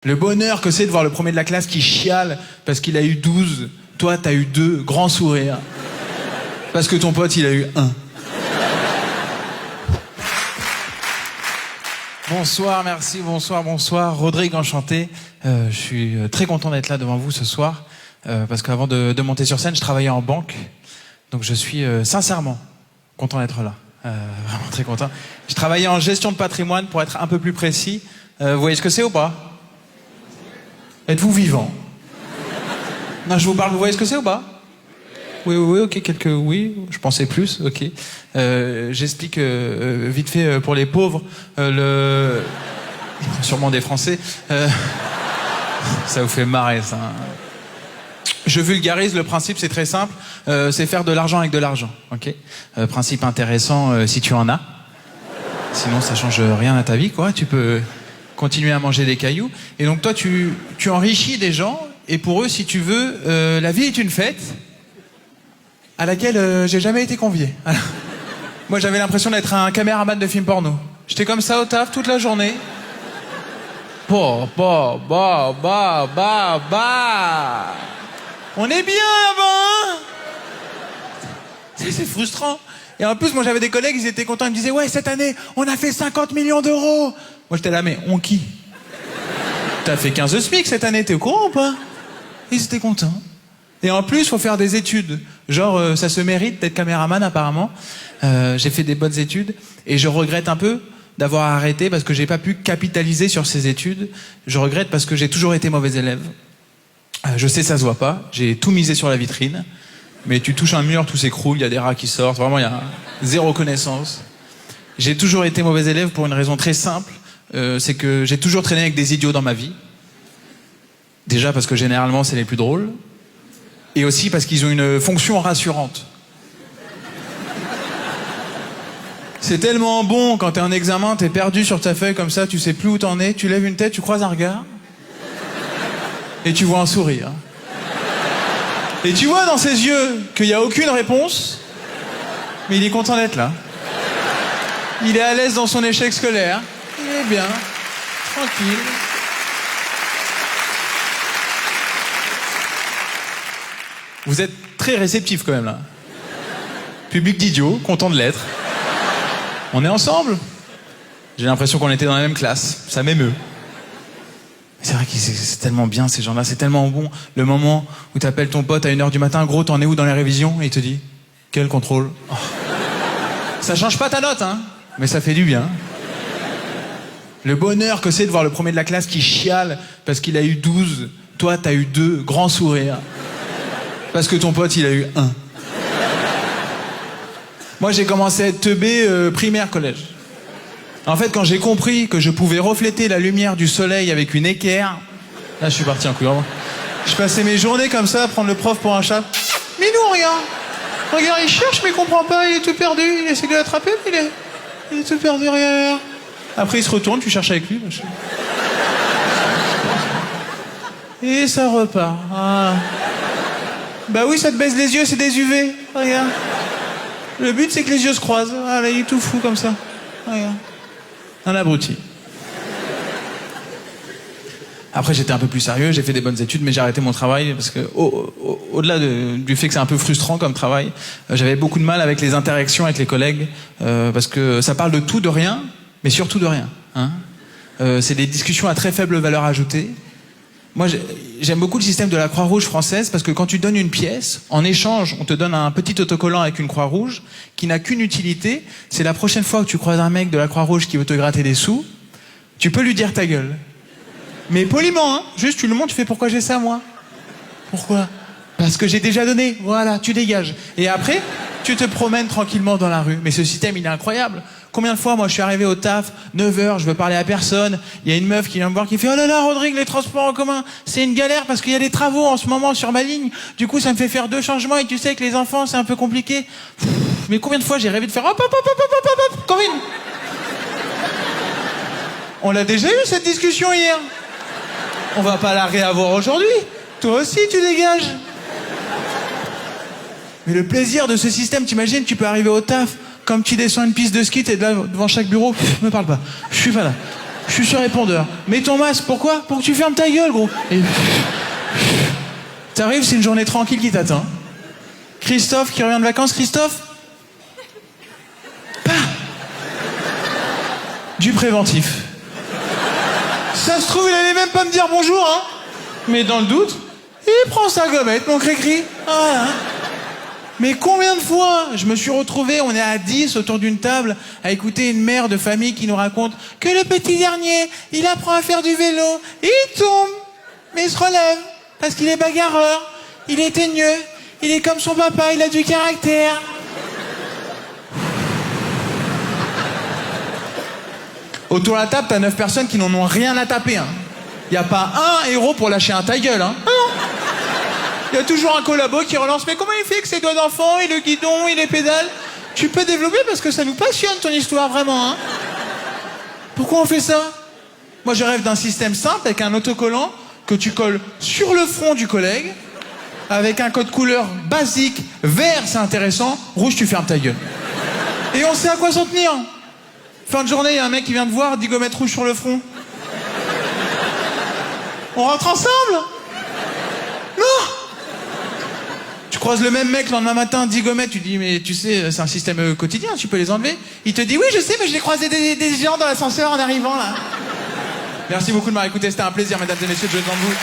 Le bonheur que c'est de voir le premier de la classe qui chiale parce qu'il a eu 12. Toi, t'as eu 2, grand sourire. Parce que ton pote, il a eu 1. Bonsoir, merci, bonsoir. Rodrigue, enchanté. Je suis très content d'être là devant vous ce soir. Parce qu'avant de monter sur scène, je travaillais en banque. Donc je suis sincèrement content d'être là. Vraiment très content. Je travaillais en gestion de patrimoine pour être un peu plus précis. Vous voyez ce que c'est ou pas? Êtes-vous vivant? Non, je vous parle, vous voyez ce que c'est ou pas? Oui, ok, oui, je pensais plus, ok. J'explique vite fait pour les pauvres, sûrement des Français, ça vous fait marrer ça. Je vulgarise, le principe c'est très simple, c'est faire de l'argent avec de l'argent, ok. Principe intéressant si tu en as, sinon ça change rien à ta vie, quoi, tu peux continuer à manger des cailloux, et donc toi tu enrichis des gens, et pour eux, si tu veux, la vie est une fête, à laquelle j'ai jamais été convié. Moi, j'avais l'impression d'être un caméraman de film porno. J'étais comme ça au taf toute la journée. On est bien là-bas, hein? C'est frustrant. Et en plus, moi, j'avais des collègues, ils étaient contents. Ils me disaient, ouais, cette année, on a fait 50 millions d'euros. Moi, j'étais là, mais on qui? T'as fait 15 SMIC cette année, t'es au courant ou pas? Ils étaient contents. Et en plus, faut faire des études. Genre, ça se mérite d'être caméraman, apparemment. J'ai fait des bonnes études. Et je regrette un peu d'avoir arrêté parce que j'ai pas pu capitaliser sur ces études. Je regrette parce que j'ai toujours été mauvais élève. Je sais, ça se voit pas. J'ai tout misé sur la vitrine. Mais tu touches un mur, tout s'écroule, il y a des rats qui sortent. Vraiment, il y a zéro connaissance. J'ai toujours été mauvais élève pour une raison très simple. C'est que j'ai toujours traîné avec des idiots dans ma vie. Déjà parce que généralement, c'est les plus drôles. Et aussi parce qu'ils ont une fonction rassurante. C'est tellement bon quand t'es en examen, t'es perdu sur ta feuille comme ça, tu sais plus où t'en es, tu lèves une tête, tu croises un regard, et tu vois un sourire. Et tu vois dans ses yeux qu'il n'y a aucune réponse, mais il est content d'être là. Il est à l'aise dans son échec scolaire, il est bien, tranquille. Vous êtes très réceptif quand même là. Public d'idiots, content de l'être. On est ensemble. J'ai l'impression qu'on était dans la même classe. Ça m'émeut. C'est vrai que c'est tellement bien ces gens-là, c'est tellement bon. Le moment où t'appelles ton pote à 1h du matin, gros, t'en es où dans les révisions? Et il te dit, quel contrôle? Oh. Ça change pas ta note, hein, mais ça fait du bien. Le bonheur que c'est de voir le premier de la classe qui chiale parce qu'il a eu 12. Toi, t'as eu 2, grand sourire. Parce que ton pote, il a eu 1. Moi, j'ai commencé à être teubé primaire, collège. En fait, quand j'ai compris que je pouvais refléter la lumière du soleil avec une équerre, là, je suis parti en couille, vraiment. Je passais mes journées comme ça à prendre le prof pour un chat. Mais non, regarde. Regarde, il cherche, mais il comprend pas, il est tout perdu. Il essaie de l'attraper, mais il est tout perdu, regarde. Après, il se retourne, tu cherches avec lui. Et ça repart. Ah. Bah oui, ça te baisse les yeux, c'est des UV. Regarde. Le but, c'est que les yeux se croisent. Ah là, il est tout fou comme ça. Regarde. Un abruti. Après, j'étais un peu plus sérieux, j'ai fait des bonnes études, mais j'ai arrêté mon travail parce que, au-delà du fait que c'est un peu frustrant comme travail, j'avais beaucoup de mal avec les interactions avec les collègues, parce que ça parle de tout, de rien, mais surtout de rien. Hein. C'est des discussions à très faible valeur ajoutée. Moi, j'aime beaucoup le système de la Croix-Rouge française parce que quand tu donnes une pièce, en échange, on te donne un petit autocollant avec une Croix-Rouge qui n'a qu'une utilité. C'est la prochaine fois que tu croises un mec de la Croix-Rouge qui veut te gratter des sous, tu peux lui dire ta gueule. Mais poliment, hein. Juste, tu le montres, tu fais pourquoi j'ai ça, moi? Pourquoi? Parce que j'ai déjà donné. Voilà, tu dégages. Et après, tu te promènes tranquillement dans la rue. Mais ce système, il est incroyable. Combien de fois, moi, je suis arrivé au taf, 9h, je veux parler à personne. Il y a une meuf qui vient me voir qui fait « Oh là là, Rodrigue, les transports en commun, c'est une galère parce qu'il y a des travaux en ce moment sur ma ligne. Du coup, ça me fait faire 2 changements et tu sais que les enfants, c'est un peu compliqué. » Mais combien de fois j'ai rêvé de faire « Hop, hop, hop, hop, hop, hop, hop, Corinne !» On l'a déjà eu, cette discussion, hier. On va pas la réavoir aujourd'hui. Toi aussi, tu dégages. Mais le plaisir de ce système, t'imagines, tu peux arriver au taf, comme tu descends une piste de ski, t'es là devant chaque bureau, me parle pas, je suis pas là. Je suis sur répondeur. Mets ton masque, pourquoi? Pour que tu fermes ta gueule, gros. Et... T'arrives, c'est une journée tranquille qui t'attend. Christophe qui revient de vacances, Christophe? Pas. Du préventif. Ça se trouve, il allait même pas me dire bonjour, hein. Mais dans le doute, il prend sa gommette, mon cri-cri. Voilà. Mais combien de fois je me suis retrouvé, on est à 10 autour d'une table, à écouter une mère de famille qui nous raconte que le petit dernier, il apprend à faire du vélo, et il tombe, mais il se relève, parce qu'il est bagarreur, il est teigneux, il est comme son papa, il a du caractère. Autour de la table, t'as 9 personnes qui n'en ont rien à taper, hein. Y a pas un héros pour lâcher un ta gueule, hein. Ah non. Il y a toujours un collabo qui relance. Mais comment il fait que ses doigts d'enfant, et le guidon, et les pédales? Tu peux développer parce que ça nous passionne ton histoire, vraiment, hein. Pourquoi on fait ça? Moi, je rêve d'un système simple avec un autocollant que tu colles sur le front du collègue, avec un code couleur basique. Vert, c'est intéressant. Rouge, tu fermes ta gueule. Et on sait à quoi s'en tenir. Fin de journée, il y a un mec qui vient te voir, 10 gommettes rouges sur le front. On rentre ensemble? Non. Tu croises le même mec le lendemain matin, 10 gommettes, tu dis mais tu sais, c'est un système quotidien, tu peux les enlever. Il te dit oui je sais, mais je l'ai croisé des gens dans l'ascenseur en arrivant là. Merci beaucoup de m'avoir écouté, c'était un plaisir mesdames et messieurs de jouer devant vous.